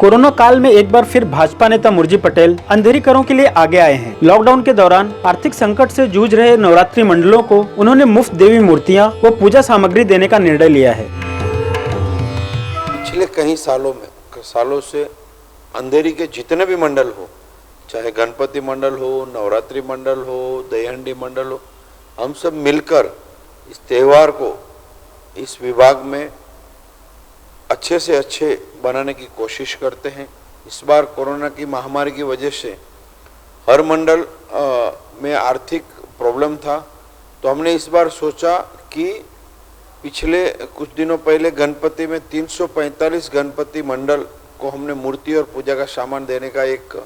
Corona काल में एक बार फिर भाजपा नेता मुरजी पटेल अंधेरी करों के लिए आगे आए हैं। लॉकडाउन के दौरान आर्थिक संकट से जूझ रहे नवरात्रि मंडलों को उन्होंने मुफ्त देवी मूर्तियां व पूजा सामग्री देने का निर्णय लिया है। पिछले कई सालों से अंधेरी के जितने भी मंडल हो, चाहे गणपति मंडल हो, नवरात्रि मंडल हो, दहीहंडी मंडल हो, हम सब मिलकर इस त्यौहार को इस विभाग में अच्छे से अच्छे बनाने की कोशिश करते हैं। इस बार कोरोना की महामारी की वजह से हर मंडल में आर्थिक प्रॉब्लम था, तो हमने इस बार सोचा कि पिछले कुछ दिनों पहले गणपति में 345 गणपति मंडल को हमने मूर्ति और पूजा का सामान देने का एक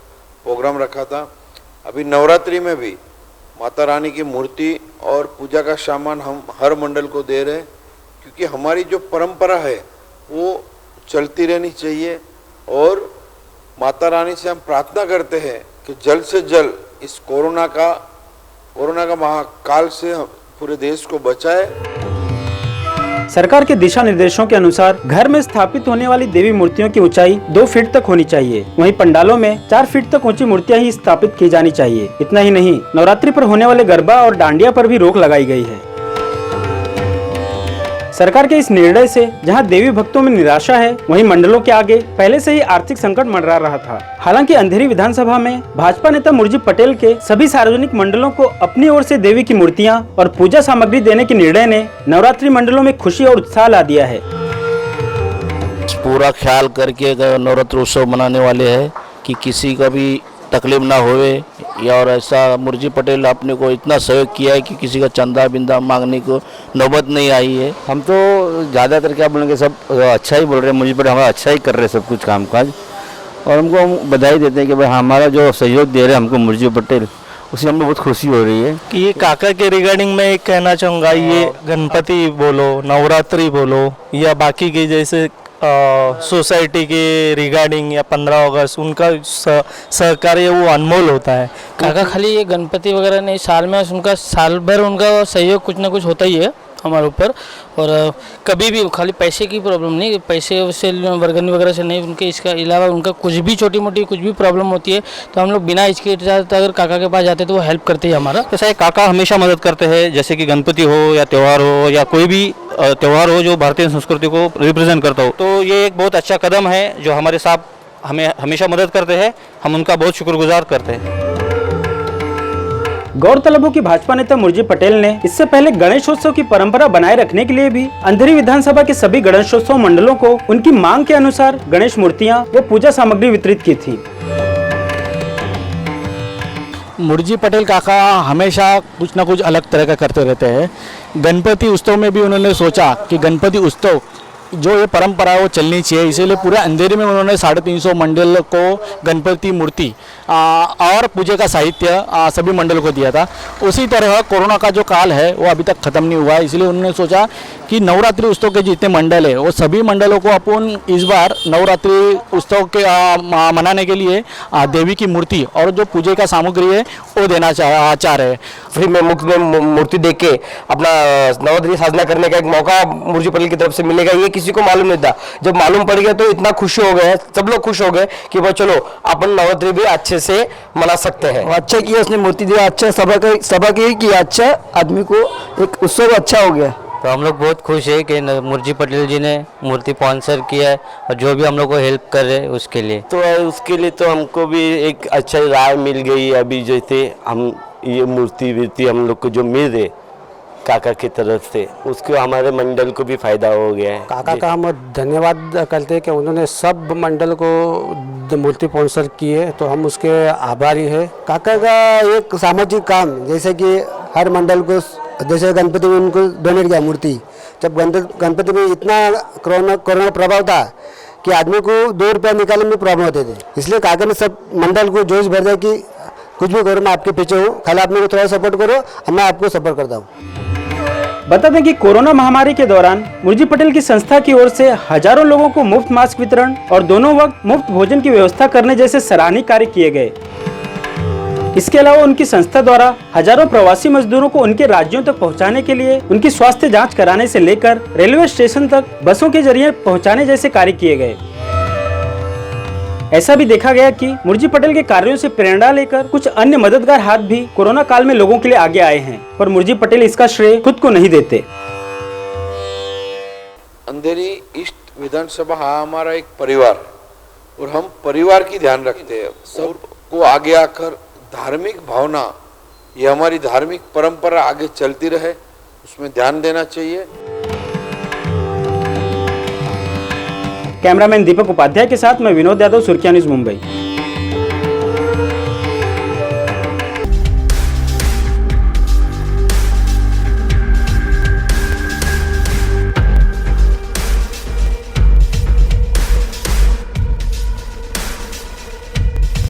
प्रोग्राम रखा था। अभी नवरात्रि में भी माता रानी की मूर्ति और पूजा का सामान हम हर मंडल को दे रहे हैं, क्योंकि हमारी जो परंपरा है वो चलती रहनी चाहिए। और माता रानी से हम प्रार्थना करते हैं कि जल्द से जल्द इस कोरोना का महाकाल से पूरे देश को बचाए। सरकार के दिशा निर्देशों के अनुसार घर में स्थापित होने वाली देवी मूर्तियों की ऊंचाई 2 फीट तक होनी चाहिए। वहीं पंडालों में 4 फीट तक ऊंची मूर्तियां ही स्थापित की जानी चाहिए। इतना ही नहीं, नवरात्रि पर होने वाले गरबा और डांडिया पर भी रोक लगाई गई है। सरकार के इस निर्णय से जहां देवी भक्तों में निराशा है, वहीं मंडलों के आगे पहले से ही आर्थिक संकट मंडरा रहा था। हालांकि अंधेरी विधानसभा में भाजपा नेता मुरजी पटेल के सभी सार्वजनिक मंडलों को अपनी ओर से देवी की मूर्तियां और पूजा सामग्री देने के निर्णय ने नवरात्रि मंडलों में खुशी और उत्साह ला दिया है। पूरा ख्याल करके नवरात्रि उत्सव मनाने वाले हैं कि किसी का भी तकलीफ ना होवे, या और ऐसा मुरजी पटेल आपने को इतना सहयोग किया है कि किसी का चंदा बिंदा मांगने को नौबत नहीं आई है। हम तो ज़्यादातर क्या बोलेंगे, सब अच्छा ही बोल रहे हैं। मुरजी पटेल हमारा अच्छा ही कर रहे हैं सब कुछ काम काज, और हमको हम बधाई देते हैं कि भाई हमारा जो सहयोग दे रहे हैं हमको मुरजी पटेल, उससे हमें बहुत खुशी हो रही है। कि ये काका के रिगार्डिंग में एक कहना चाहूँगा, ये गणपति बोलो, नवरात्रि बोलो, या बाकी के जैसे सोसाइटी के रिगार्डिंग या 15 अगस्त, उनका सहकार्य वो अनमोल होता है। काका खाली ये गणपति वगैरह नहीं, साल में उनका साल भर उनका सहयोग कुछ ना कुछ होता ही है हमारे ऊपर। और कभी भी खाली पैसे की प्रॉब्लम नहीं, पैसे से वर्गनी वगैरह से नहीं, उनके इसका अलावा उनका कुछ भी छोटी मोटी कुछ भी प्रॉब्लम होती है तो हम लोग बिना हिचकिचाहट अगर काका के पास जाते तो वो हेल्प करते हैं हमारा। जैसे काका हमेशा मदद करते हैं, जैसे कि गणपति हो या त्यौहार हो या कोई भी त्यौहार हो जो भारतीय संस्कृति को रिप्रेजेंट करता हो, तो ये एक बहुत अच्छा कदम है जो हमारे साथ हमें हमेशा मदद करते हैं। हम उनका बहुत शुक्रगुजार करते हैं। गौरतलब हो कि भाजपा नेता मुरजी पटेल ने इससे पहले गणेशोत्सव की परंपरा बनाए रखने के लिए भी अंधेरी विधानसभा के सभी गणेशोत्सव मंडलों को उनकी मांग के अनुसार गणेश मूर्तियां व पूजा सामग्री वितरित की थी। मुरजी पटेल काका हमेशा कुछ ना कुछ अलग तरह का करते रहते हैं। गणपति उत्सव में भी उन्होंने सोचा कि गणपति उत्सव जो ये परंपरा है वो चलनी चाहिए, इसीलिए पूरे अंधेरी में उन्होंने 350 मंडल को गणपति मूर्ति और पूजा का साहित्य सभी मंडल को दिया था। उसी तरह कोरोना का जो काल है वो अभी तक ख़त्म नहीं हुआ है, इसलिए उन्होंने सोचा कि नवरात्रि उत्सव के जितने मंडल है वो सभी मंडलों को अपन इस बार नवरात्रि उत्सव के मनाने के लिए देवी की मूर्ति और जो पूजा का सामग्री है वो देना चाह रहे हैं। फ्री में मुफ्त में मूर्ति दे के अपना नवरात्रि साधना करने का एक मौका मुरजी पटेल की तरफ से मिलेगा, ये किसी को मालूम नहीं था। जब मालूम पड़ गया तो इतना खुश हो गए, सब लोग खुश हो गए कि भाई चलो अपन नवरात्रि भी अच्छे से मना सकते हैं। अच्छा किया उसने, मूर्ति दिया, अच्छा सभा के किया, अच्छा आदमी को एक उत्सव अच्छा हो गया। तो हम लोग बहुत खुश है कि मुरजी पटेल जी ने मूर्ति स्पॉन्सर किया है और जो भी हम लोग को हेल्प कर रहे हैं उसके लिए। तो उसके लिए तो हमको भी एक अच्छा राय मिल गई। अभी जैसे हम ये मूर्ति हम लोग को जो मिल रहे काका की तरफ से, उसको हमारे मंडल को भी फायदा हो गया है। काका का हम धन्यवाद करते हैं कि उन्होंने सब मंडल को मूर्ति स्पॉन्सर की है, तो हम उसके आभारी हैं। काका का एक सामाजिक काम, जैसे कि हर मंडल को, जैसे गणपति में उनको डोनेट किया मूर्ति। जब गणपति में इतना कोरोना प्रभाव था कि आदमी को 2 रुपया निकालने में प्रॉब्लम होते थे, इसलिए काका ने सब मंडल को जोश भर दिया कि कुछ भी करो मैं आपके पीछे हूँ, खाली आप मेरे को थोड़ा सपोर्ट करो, मैं आपको सपोर्ट करता हूँ। बता दें कि कोरोना महामारी के दौरान मुरजी पटेल की संस्था की ओर से हजारों लोगों को मुफ्त मास्क वितरण और दोनों वक्त मुफ्त भोजन की व्यवस्था करने जैसे सराहनीय कार्य किए गए। इसके अलावा उनकी संस्था द्वारा हजारों प्रवासी मजदूरों को उनके राज्यों तक पहुंचाने के लिए उनकी स्वास्थ्य जांच कराने से लेकर रेलवे स्टेशन तक बसों के जरिए पहुंचाने जैसे कार्य किए गए। ऐसा भी देखा गया कि मुर्जी पटेल के कार्यों से प्रेरणा लेकर कुछ अन्य मददगार हाथ भी कोरोना काल में लोगों के लिए आगे आए हैं, पर मुर्जी पटेल इसका श्रेय खुद को नहीं देते। अंधेरी ईस्ट विधानसभा हमारा एक परिवार है और हम परिवार की ध्यान रखते हैं। सबको आगे आकर धार्मिक भावना, ये हमारी धार्मिक परंपरा आगे चलती रहे, उसमें ध्यान देना चाहिए। कैमरामैन दीपक उपाध्याय के साथ मैं विनोद यादव, सुर्खियां न्यूज़, मुंबई।